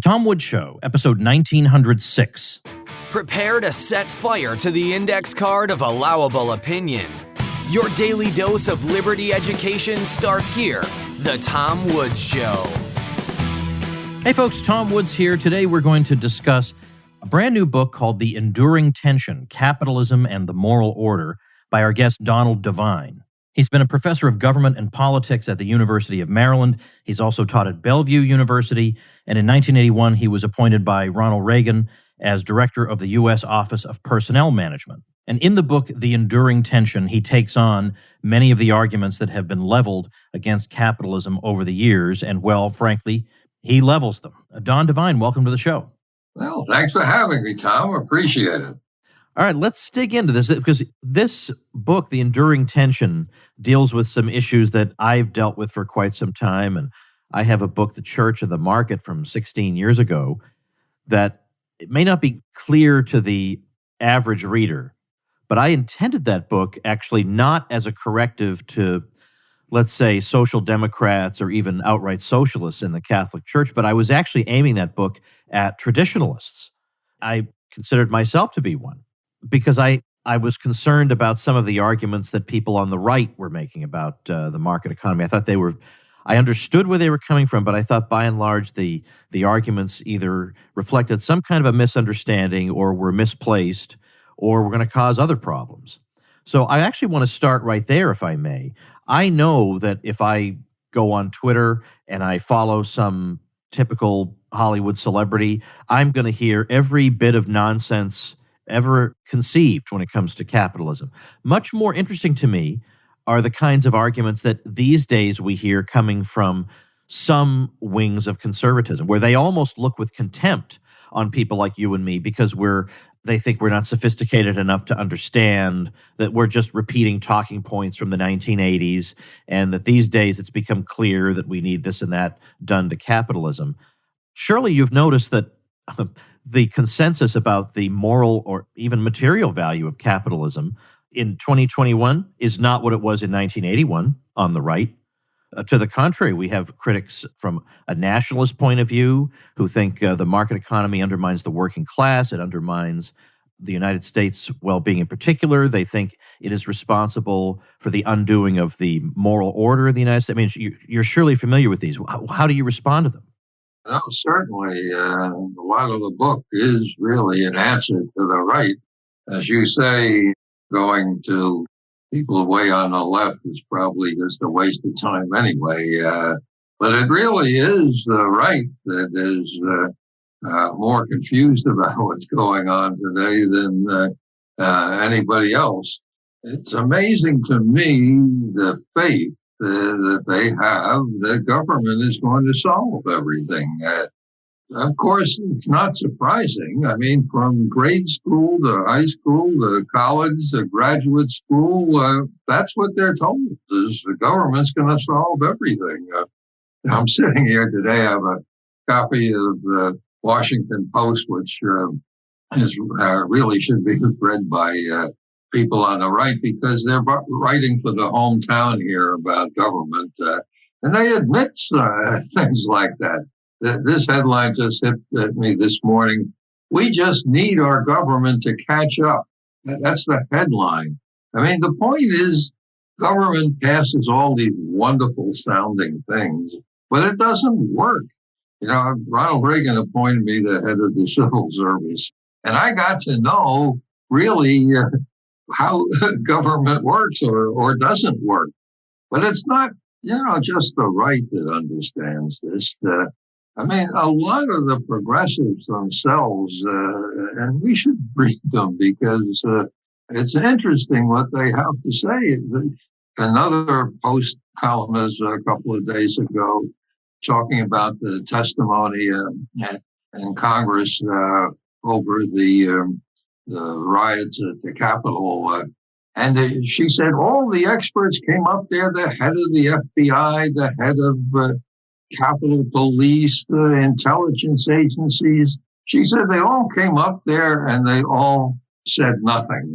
The Tom Woods Show, episode 1906. Prepare to set fire to the index card of allowable opinion. Your daily dose of liberty education starts here. The Tom Woods Show. Hey folks, Tom Woods here. Today we're going to discuss a brand new book called The Enduring Tension, Capitalism and the Moral Order by our guest Donald Devine. He's been a professor of government and politics at the University of Maryland. He's also taught at Bellevue University, and in 1981 he was appointed by Ronald Reagan as director of the U.S. Office of Personnel Management. And in the book, The Enduring Tension, he takes on many of the arguments that have been leveled against capitalism over the years, and well, frankly, he levels them. Don Devine, welcome to the show. Well, thanks for having me, Tom. Appreciate it. All right, let's dig into this, because this book, The Enduring Tension, deals with some issues that I've dealt with for quite some time. And I have a book, The Church of the Market, from 16 years ago, that it may not be clear to the average reader, but I intended that book actually not as a corrective to, let's say, social democrats or even outright socialists in the Catholic Church, but I was actually aiming that book at traditionalists. I considered myself to be one, because I was concerned about some of the arguments that people on the right were making about the market economy. I thought I understood where they were coming from, but I thought by and large the arguments either reflected some kind of a misunderstanding or were misplaced or were going to cause other problems. So I actually want to start right there, if I may. I know that if I go on Twitter and I follow some typical Hollywood celebrity, I'm going to hear every bit of nonsense ever conceived when it comes to capitalism. Much more interesting to me are the kinds of arguments that these days we hear coming from some wings of conservatism, where they almost look with contempt on people like you and me because they think we're not sophisticated enough to understand that we're just repeating talking points from the 1980s, and that these days it's become clear that we need this and that done to capitalism. Surely you've noticed that the consensus about the moral or even material value of capitalism in 2021 is not what it was in 1981 on the right. To the contrary, we have critics from a nationalist point of view who think the market economy undermines the working class, it undermines the United States' well-being in particular. They think it is responsible for the undoing of the moral order of the United States. I mean, you're surely familiar with these. How do you respond to them? No, certainly. A lot of the book is really an answer to the right. As you say, going to people way on the left is probably just a waste of time anyway. But it really is the right that is more confused about what's going on today than anybody else. It's amazing to me the faith that they have that government is going to solve everything. Of course, it's not surprising. I mean, from grade school to high school to college to graduate school, that's what they're told, is the government's going to solve everything. I'm sitting here today, I have a copy of the Washington Post, which really should be read by people on the right, because they're writing for the hometown here about government. And they admit things like that. This headline just hit me this morning. We just need our government to catch up. That's the headline. I mean, the point is government passes all these wonderful sounding things, but it doesn't work. You know, Ronald Reagan appointed me the head of the civil service, and I got to know really how government works or doesn't work. But it's not, just the right that understands this. I mean, a lot of the progressives themselves, and we should read them because it's interesting what they have to say. Another Post columnist a couple of days ago talking about the testimony in Congress over the riots at the Capitol. And she said all the experts came up there, the head of the FBI, the head of Capitol Police, the intelligence agencies. She said they all came up there and they all said nothing.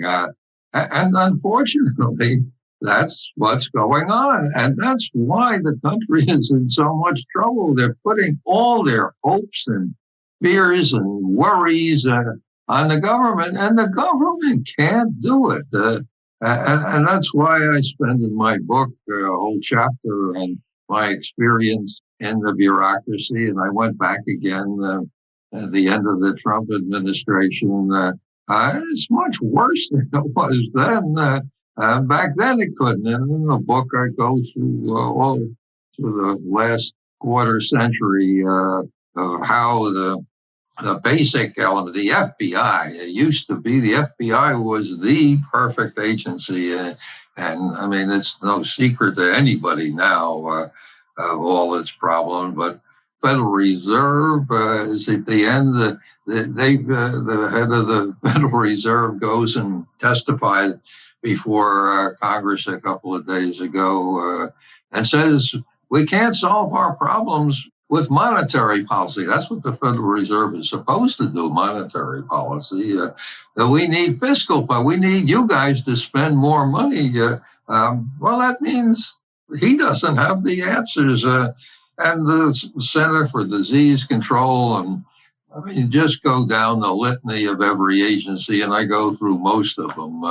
And unfortunately, that's what's going on. And that's why the country is in so much trouble. They're putting all their hopes and fears and worries on the government, and the government can't do it. And that's why I spend in my book a whole chapter on my experience in the bureaucracy. And I went back again at the end of the Trump administration. It's much worse than it was then. Back then it couldn't. And in the book, I go through all through the last quarter century of how the basic element, the FBI, it used to be the FBI was the perfect agency. And I mean, it's no secret to anybody now of all its problems, but Federal Reserve is at the end. The head of the Federal Reserve goes and testifies before Congress a couple of days ago and says, we can't solve our problems with monetary policy. That's what the Federal Reserve is supposed to do, monetary policy. That we need fiscal, but we need you guys to spend more money. Well, that means he doesn't have the answers. And the Center for Disease Control, and I mean, just go down the litany of every agency, and I go through most of them.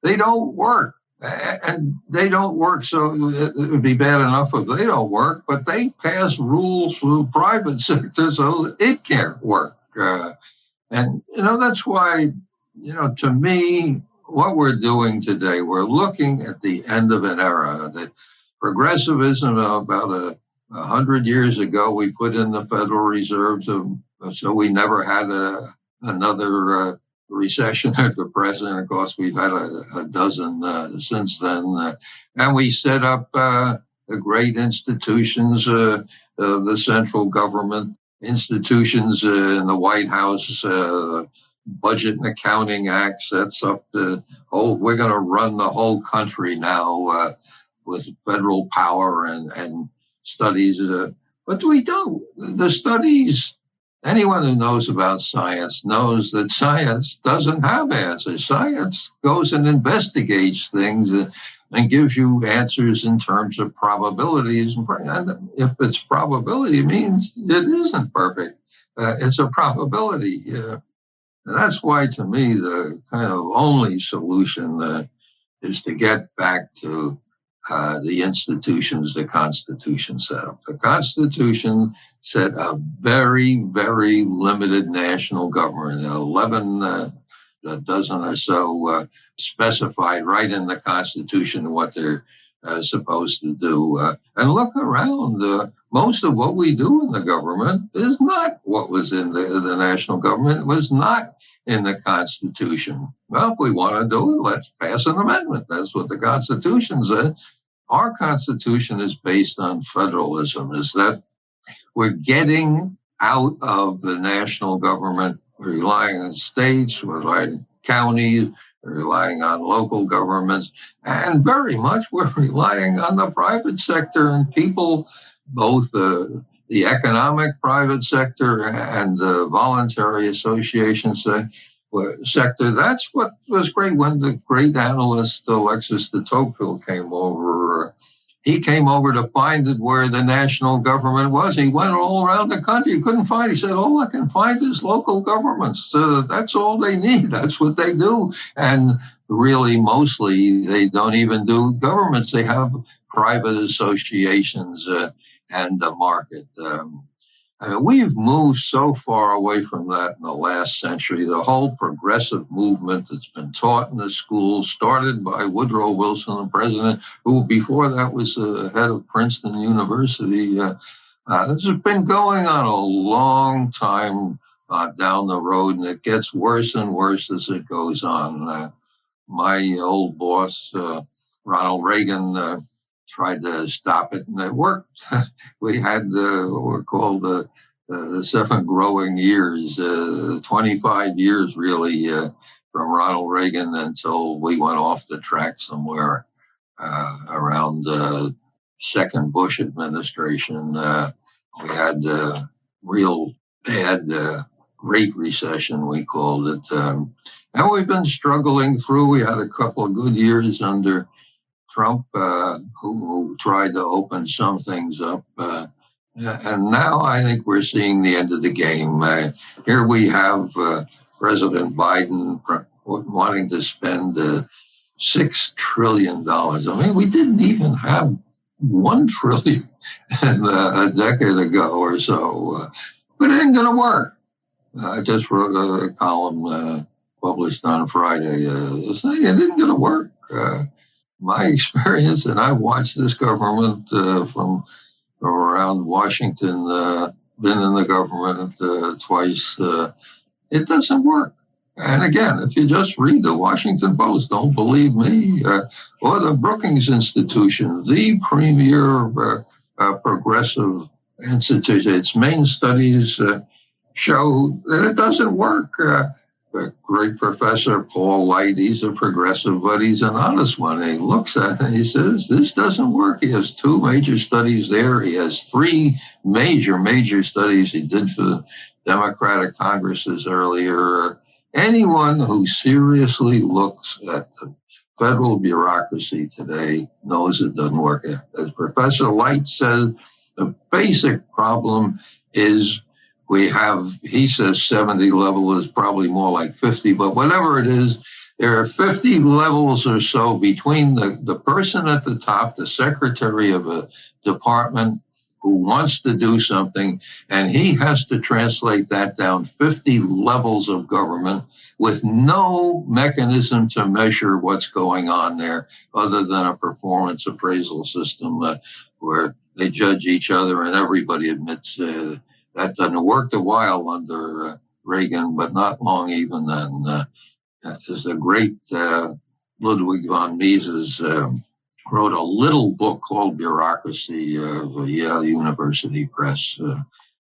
They don't work. And they don't work, so it would be bad enough if they don't work, but they pass rules for the private sector so it can't work. And, that's why, to me, what we're doing today, we're looking at the end of an era. That progressivism, about 100 years ago, we put in the Federal Reserve so we never had another recession or depression. Of course, we've had a dozen since then. And we set up the great institutions, the central government institutions in the White House, Budget and Accounting Act sets up we're going to run the whole country now with federal power and studies. But we don't. The studies, anyone who knows about science knows that science doesn't have answers. Science goes and investigates things and gives you answers in terms of probabilities. And if it's probability, it means it isn't perfect. It's a probability. And that's why, to me, the kind of only solution is to get back to the institutions the Constitution set up. The Constitution set a very, very limited national government, 11 a dozen or so specified right in the Constitution what they're supposed to do. And look around. Most of what we do in the government is not what was in the national government. It was not in the Constitution. Well, if we want to do it, let's pass an amendment. That's what the Constitution said. Our Constitution is based on federalism, is that we're getting out of the national government, relying on states, relying on counties, relying on local governments, and very much we're relying on the private sector and people, both the economic private sector and the voluntary association sector. That's what was great when the great analyst Alexis de Tocqueville came over. He came over to find it where the national government was. He went all around the country. He couldn't find it. He said, all I can find is local governments. That's all they need. That's what they do. And really, mostly, they don't even do governments. They have private associations and the market. I mean, we've moved so far away from that in the last century. The whole progressive movement that's been taught in the schools started by Woodrow Wilson, the president, who before that was the head of Princeton University. This has been going on a long time down the road, and it gets worse and worse as it goes on. My old boss, Ronald Reagan, tried to stop it, and it worked. We had what were called the 7 growing years, 25 years really, from Ronald Reagan until we went off the track somewhere around the second Bush administration. We had real bad Great Recession, we called it. And we've been struggling through. We had a couple of good years under Trump, who tried to open some things up, And now I think we're seeing the end of the game. Here we have President Biden wanting to spend $6 trillion. I mean, we didn't even have $1 trillion a decade ago or so. But it ain't going to work. I just wrote a column published on Friday saying it isn't going to work. My experience, and I watched this government from around Washington, been in the government twice. It doesn't work. And again, if you just read the Washington Post, don't believe me, or the Brookings Institution, the premier progressive institution, its main studies show that it doesn't work. The great professor Paul Light, he's a progressive, but he's an honest one. He looks at it and he says, this doesn't work. He has 2 major studies there. He has 3 major studies he did for the Democratic Congresses earlier. Anyone who seriously looks at the federal bureaucracy today knows it doesn't work. As Professor Light says, the basic problem is he says 70 level is probably more like 50, but whatever it is, there are 50 levels or so between the person at the top, the secretary of a department who wants to do something, and he has to translate that down 50 levels of government with no mechanism to measure what's going on there other than a performance appraisal system where they judge each other and everybody admits that doesn't work a while under Reagan, but not long even then. There's a great Ludwig von Mises wrote a little book called Bureaucracy of Yale University Press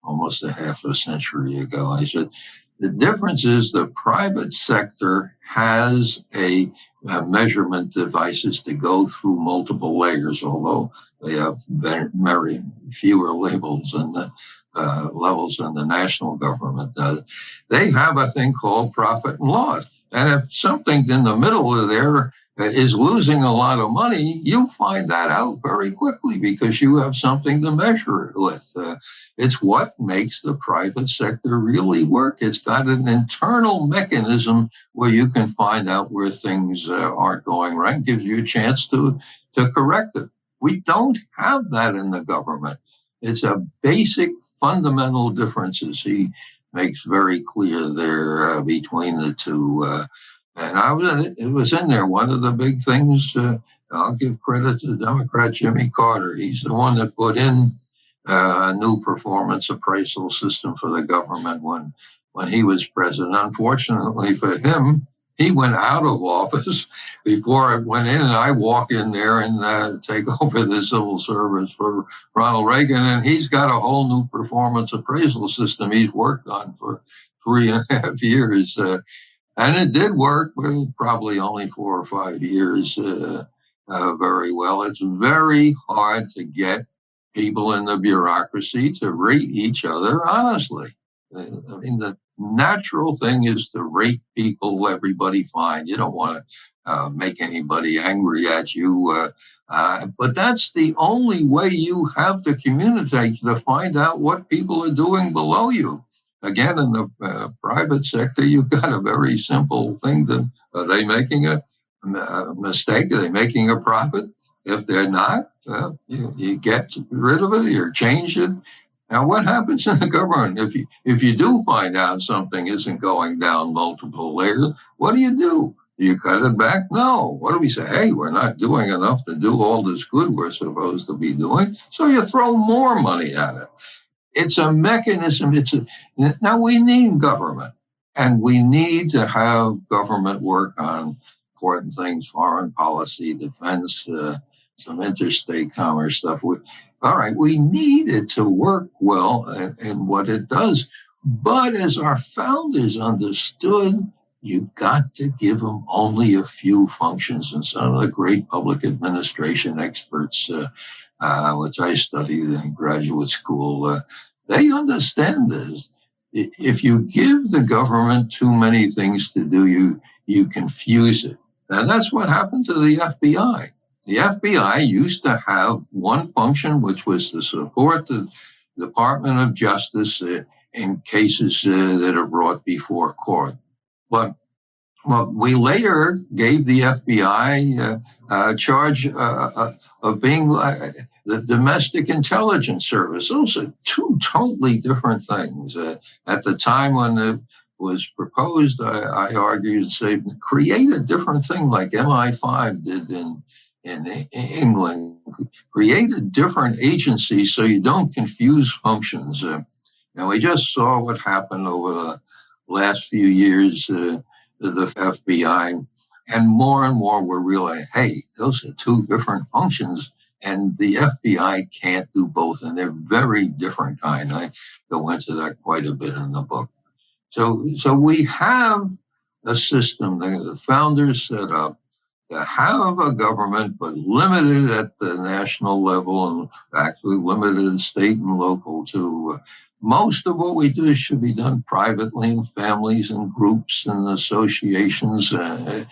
almost a half a century ago. I said, the difference is the private sector has a measurement devices to go through multiple layers, although they have very fewer labels and levels than the national government does. They have a thing called profit and loss. And if something in the middle of there is losing a lot of money, you find that out very quickly because you have something to measure it with. It's what makes the private sector really work. It's got an internal mechanism where you can find out where things aren't going right, gives you a chance to correct it. We don't have that in the government. It's a basic fundamental differences he makes very clear there between the two. And it was in there. One of the big things, I'll give credit to Democrat Jimmy Carter. He's the one that put in a new performance appraisal system for the government when he was president. Unfortunately for him, he went out of office before it went in, and I walk in there and take over the civil service for Ronald Reagan, and he's got a whole new performance appraisal system he's worked on for 3.5 years. And it did work, but probably only 4 or 5 years very well. It's very hard to get people in the bureaucracy to rate each other honestly. I mean, the natural thing is to rate people everybody fine. You don't want to make anybody angry at you. But that's the only way you have to communicate, to find out what people are doing below you. Again, in the private sector, you've got a very simple thing. Are they making a mistake? Are they making a profit? If they're not, you get rid of it or change it. Now, what happens in the government if you do find out something isn't going down multiple layers? What do? Do you cut it back? No. What do we say? Hey, we're not doing enough to do all this good we're supposed to be doing. So you throw more money at it. It's a mechanism. Now we need government, and we need to have government work on important things, foreign policy, defense, some interstate commerce stuff. All right, we need it to work well in what it does. But as our founders understood, you got to give them only a few functions. And some of the great public administration experts, which I studied in graduate school, they understand this. If you give the government too many things to do, you confuse it. And that's what happened to the FBI. The FBI used to have one function, which was to support the Department of Justice in cases that are brought before court. But we later gave the FBI charge of being the domestic intelligence service. Those are two totally different things. At the time when it was proposed, I argued and said, create a different thing like MI5 did in England. Create a different agency so you don't confuse functions. And we just saw what happened over the last few years, the FBI, and more we're realizing, hey, those are two different functions, and the FBI can't do both, and they're very different kind. I go into that quite a bit in the book. So we have a system that the founders set up to have a government, but limited at the national level and actually limited at state and local to most of what we do should be done privately in families and groups and associations and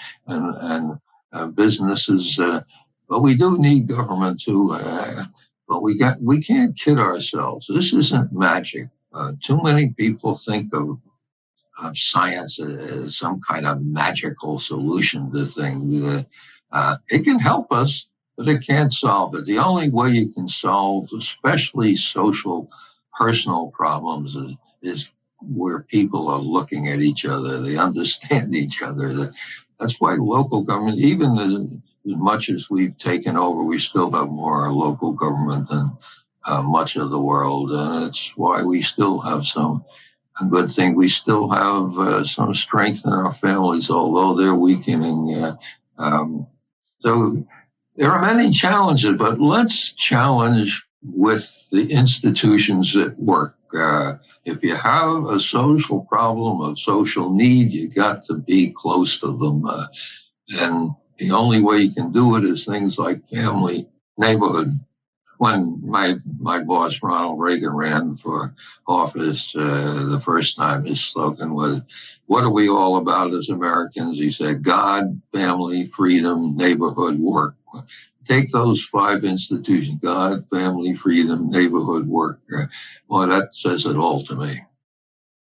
businesses. But we do need government too. But we can't kid ourselves. This isn't magic. Too many people think of science as some kind of magical solution to things. It can help us, but it can't solve it. The only way you can solve, especially social, personal problems, is where people are looking at each other. They understand each other. That's why local government, even as much as we've taken over, we still have more local government than much of the world. And it's why we still have a good thing. We still have some strength in our families, although they're weakening. So there are many challenges, but let's challenge with the institutions that work. If you have a social problem, a social need, you got to be close to them. And the only way you can do it is things like family, neighborhood. When my boss, Ronald Reagan, ran for office the first time, his slogan was, "What are we all about as Americans?" He said, God, family, freedom, neighborhood, work. Take those 5 institutions, God, family, freedom, neighborhood, work. Well, that says it all to me.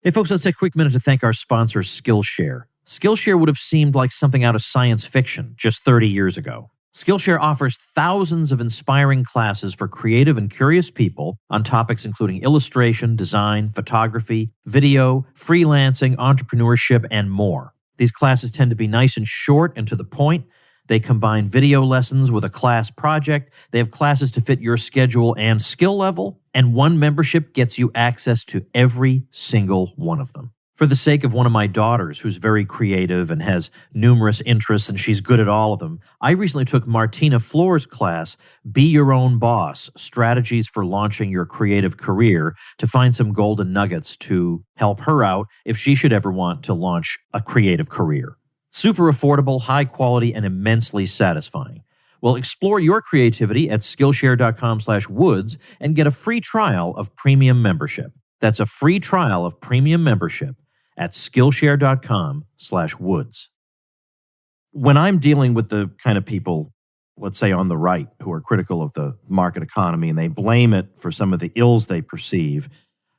Hey, folks, let's take a quick minute to thank our sponsor, Skillshare. Skillshare would have seemed like something out of science fiction just 30 years ago. Skillshare offers thousands of inspiring classes for creative and curious people on topics including illustration, design, photography, video, freelancing, entrepreneurship, and more. These classes tend to be nice and short and to the point. They combine video lessons with a class project. They have classes to fit your schedule and skill level, and one membership gets you access to every single one of them. For the sake of one of my daughters, who's very creative and has numerous interests, and she's good at all of them, I recently took Martina Floor's class, Be Your Own Boss, Strategies for Launching Your Creative Career, to find some golden nuggets to help her out if she should ever want to launch a creative career. Super affordable, high quality, and immensely satisfying. Well, explore your creativity at Skillshare.com/woods and get a free trial of premium membership. That's a free trial of premium membership at Skillshare.com/woods. When I'm dealing with the kind of people, let's say on the right, who are critical of the market economy and they blame it for some of the ills they perceive,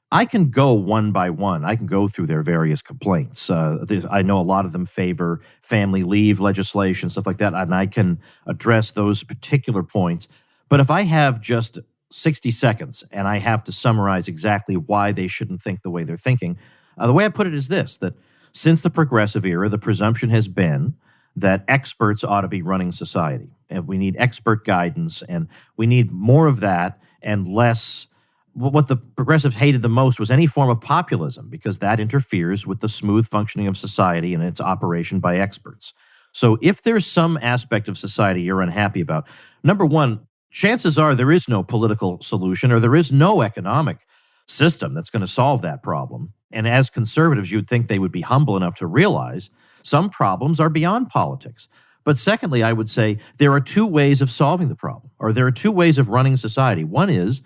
I can go one by one. I can go through their various complaints. I know a lot of them favor family leave legislation, stuff like that, and I can address those particular points. But if I have just 60 seconds and I have to summarize exactly why they shouldn't think the way they're thinking, the way I put it is this, that since the progressive era, the presumption has been that experts ought to be running society. And we need expert guidance, and we need more of that and less. What the progressives hated the most was any form of populism, because that interferes with the smooth functioning of society and its operation by experts. So if there's some aspect of society you're unhappy about, number one, chances are there is no political solution or there is no economic system that's going to solve that problem. And as conservatives, you'd think they would be humble enough to realize some problems are beyond politics. But secondly, I would say there are 2 ways of solving the problem, or there are 2 ways of running society. One is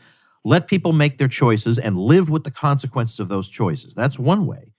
let people make their choices and live with the consequences of those choices. That's one way.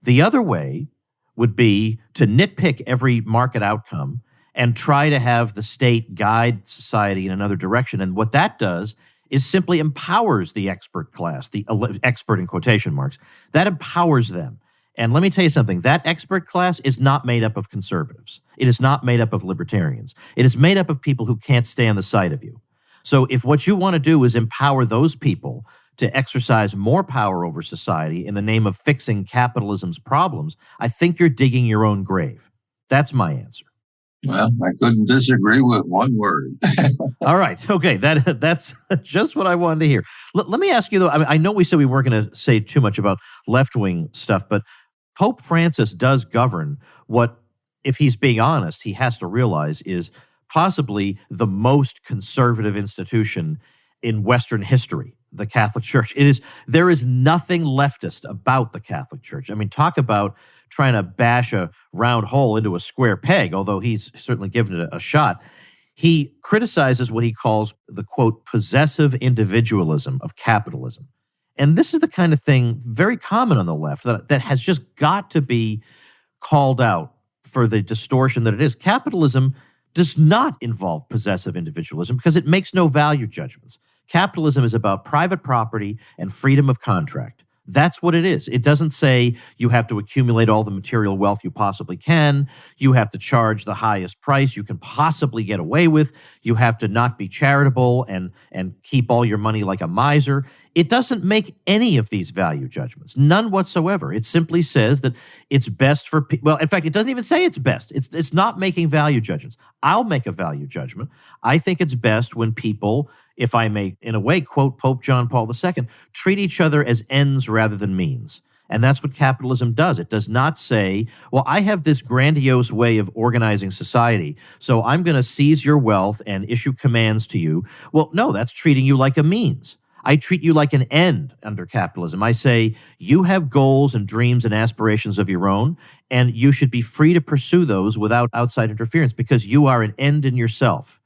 The other way would be to nitpick every market outcome and try to have the state guide society in another direction. And what that does is simply empowers the expert class, the expert in quotation marks. That empowers them. And let me tell you something, that expert class is not made up of conservatives. It is not made up of libertarians. It is made up of people who can't stay on the side of you. So if what you want to do is empower those people to exercise more power over society in the name of fixing capitalism's problems, I think you're digging your own grave. That's my answer. Well, I couldn't disagree with one word. All right. Okay. That's just what I wanted to hear. Let me ask you, though, I know we said we weren't going to say too much about left-wing stuff, but Pope Francis does govern what, if he's being honest, he has to realize is possibly the most conservative institution in Western history, the Catholic Church. There is nothing leftist about the Catholic Church. I mean, talk about trying to bash a round hole into a square peg, although he's certainly given it a shot. He criticizes what he calls the, quote, possessive individualism of capitalism. And this is the kind of thing very common on the left that has just got to be called out for the distortion that it is. Capitalism does not involve possessive individualism because it makes no value judgments. Capitalism is about private property and freedom of contract. That's what it is. It doesn't say you have to accumulate all the material wealth you possibly can. You have to charge the highest price you can possibly get away with. You have to not be charitable and keep all your money like a miser. It doesn't make any of these value judgments, none whatsoever. It simply says that it's best for people. Well, in fact, it doesn't even say it's best. It's not making value judgments. I'll make a value judgment. I think it's best when people, if I may, in a way, quote Pope John Paul II, treat each other as ends rather than means. And that's what capitalism does. It does not say, well, I have this grandiose way of organizing society, so I'm going to seize your wealth and issue commands to you. Well, no, that's treating you like a means. I treat you like an end under capitalism. I say, you have goals and dreams and aspirations of your own, and you should be free to pursue those without outside interference because you are an end in yourself.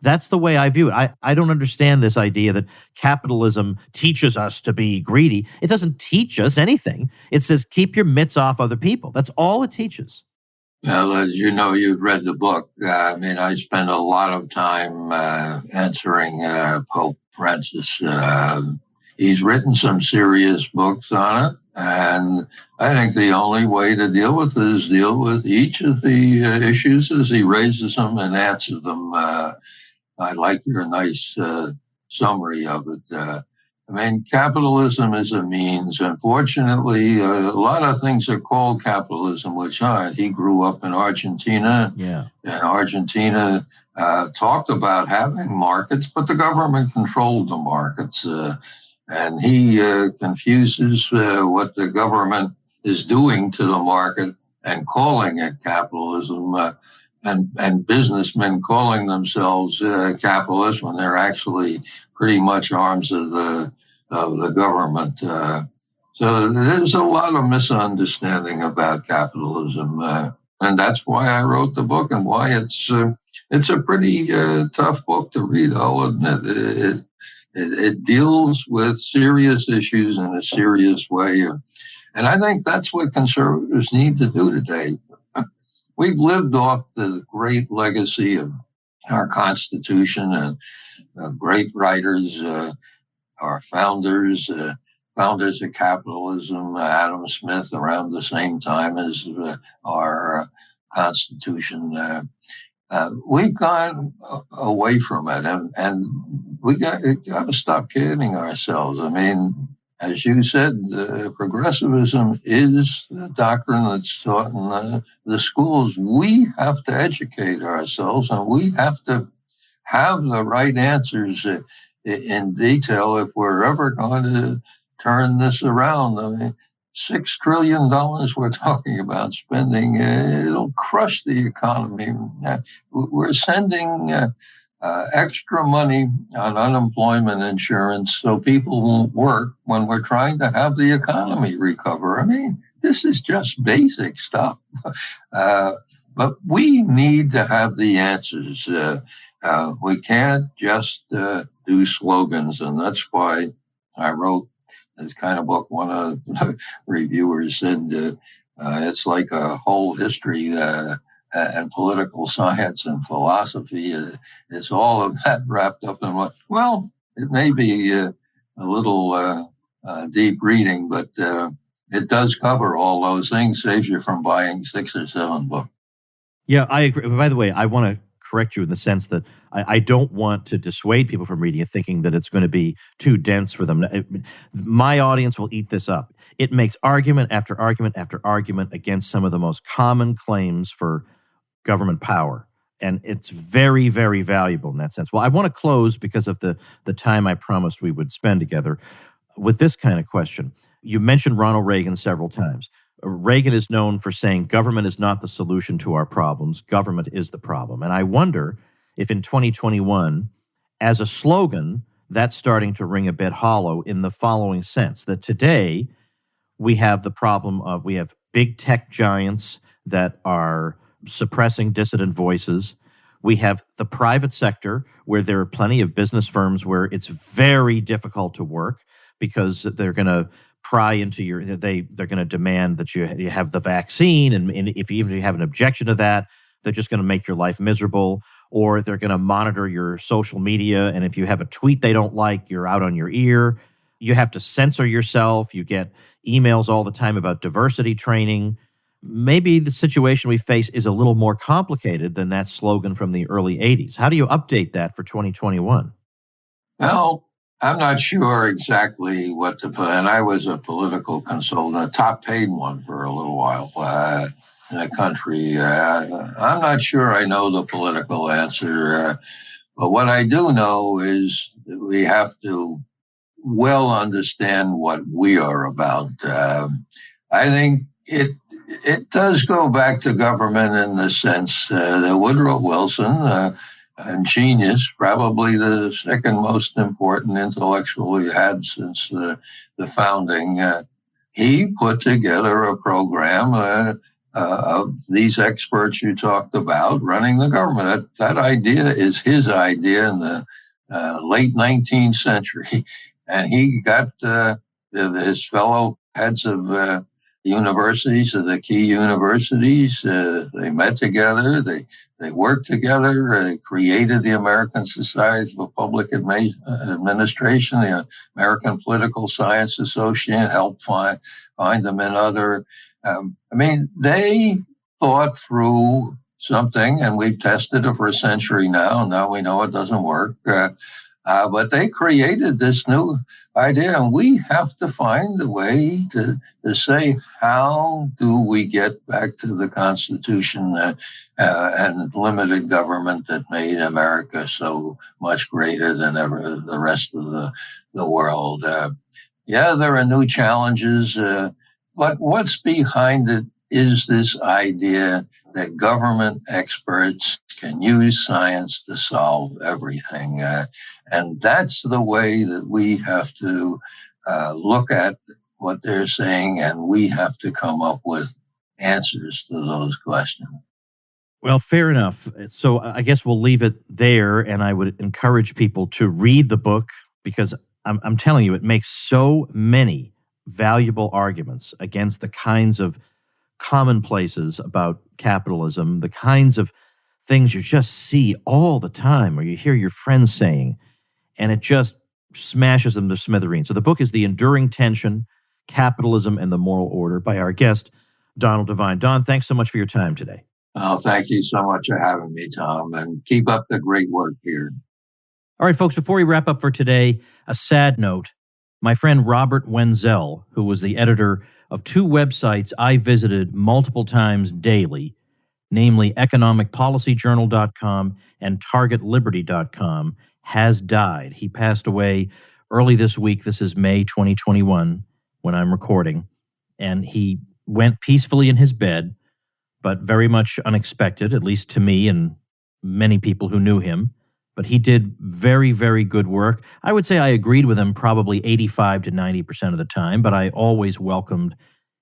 That's the way I view it. I don't understand this idea that capitalism teaches us to be greedy. It doesn't teach us anything. It says keep your mitts off other people. That's all it teaches. Well, as you know, you've read the book. I spend a lot of time answering Pope Francis. He's written some serious books on it. And I think the only way to deal with it is deal with each of the issues as he raises them and answers them. I like your nice summary of it. Capitalism is a means. Unfortunately, a lot of things are called capitalism, which aren't. He grew up in Argentina. Yeah. And Argentina talked about having markets, but the government controlled the markets. And he confuses what the government is doing to the market and calling it capitalism. And businessmen calling themselves capitalists when they're actually pretty much arms of the government. So there's a lot of misunderstanding about capitalism, and that's why I wrote the book and why it's a pretty tough book to read. I'll admit it deals with serious issues in a serious way, and I think that's what conservatives need to do today. We've lived off the great legacy of our Constitution and great writers, our founders of capitalism, Adam Smith, around the same time as our Constitution. We've gone away from it, and we got to stop kidding ourselves. As you said, progressivism is the doctrine that's taught in the schools. We have to educate ourselves, and we have to have the right answers in detail if we're ever going to turn this around. $6 trillion we're talking about spending, it'll crush the economy. We're sending extra money on unemployment insurance so people won't work when we're trying to have the economy recover. This is just basic stuff. But we need to have the answers. We can't just do slogans, and that's why I wrote this kind of book. One of the reviewers said it's like a whole history and political science and philosophy. It's all of that wrapped up in what? Well, It may be a little deep reading, but it does cover all those things, saves you from buying 6 or 7 books. Yeah, I agree. By the way, I want to correct you in the sense that I don't want to dissuade people from reading it thinking that it's going to be too dense for them. My audience will eat this up. It makes argument after argument after argument against some of the most common claims for government power. And it's very, very valuable in that sense. Well, I want to close because of the time I promised we would spend together with this kind of question. You mentioned Ronald Reagan several times. Reagan is known for saying government is not the solution to our problems. Government is the problem. And I wonder if in 2021, as a slogan, that's starting to ring a bit hollow in the following sense, that today we have the problem of we have big tech giants that are suppressing dissident voices. We have the private sector where there are plenty of business firms where it's very difficult to work because they're going to pry into they're going to demand that you have the vaccine, and if even if you have an objection to that, they're just going to make your life miserable, or they're going to monitor your social media, and if you have a tweet they don't like, you're out on your ear. You have to censor yourself. You get emails all the time about diversity training. Maybe the situation we face is a little more complicated than that slogan from the early 80s. How do you update that for 2021? Well, I'm not sure exactly what to put. And I was a political consultant, a top paid one for a little while in the country. I'm not sure I know the political answer. But what I do know is that we have to well understand what we are about. I think it does go back to government in the sense that Woodrow Wilson, a genius, probably the second most important intellectual we had since the founding. He put together a program of these experts you talked about running the government. That idea is his idea in the late 19th century. And he got his fellow heads of universities, of the key universities. They met together. They worked together. They created the American Society for Public Administration, the American Political Science Association, helped find them in other. They thought through something, and we've tested it for a century now. Now we know it doesn't work. But they created this new idea, and we have to find a way to say, how do we get back to the Constitution and limited government that made America so much greater than ever the rest of the world? There are new challenges, but what's behind it is this idea that government experts can use science to solve everything. And that's the way that we have to look at what they're saying, and we have to come up with answers to those questions. Well, fair enough. So I guess we'll leave it there, and I would encourage people to read the book because I'm telling you, it makes so many valuable arguments against the kinds of commonplaces about capitalism, the kinds of things you just see all the time or you hear your friends saying, and it just smashes them to smithereens. So the book is The Enduring Tension, Capitalism and the Moral Order by our guest, Donald Devine. Don, thanks so much for your time today. Oh, thank you so much for having me, Tom, and keep up the great work here. All right, folks, before we wrap up for today, a sad note. My friend Robert Wenzel, who was the editor of 2 websites I visited multiple times daily, namely economicpolicyjournal.com and targetliberty.com, has died. He passed away early this week. This is May 2021 when I'm recording. And he went peacefully in his bed, but very much unexpected, at least to me and many people who knew him. But he did very, very good work. I would say I agreed with him probably 85 to 90% of the time, but I always welcomed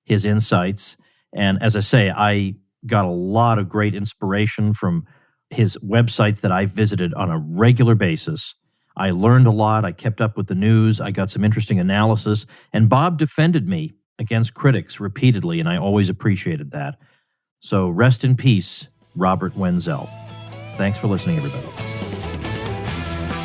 his insights. And as I say, I got a lot of great inspiration from his websites that I visited on a regular basis. I learned a lot. I kept up with the news. I got some interesting analysis. And Bob defended me against critics repeatedly, and I always appreciated that. So rest in peace, Robert Wenzel. Thanks for listening, everybody.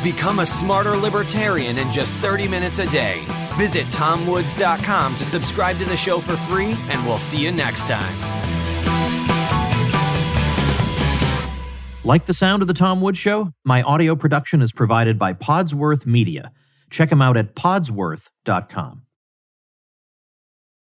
Become a smarter libertarian in just 30 minutes a day. Visit TomWoods.com to subscribe to the show for free, and we'll see you next time. Like the sound of The Tom Woods Show? My audio production is provided by Podsworth Media. Check them out at podsworth.com.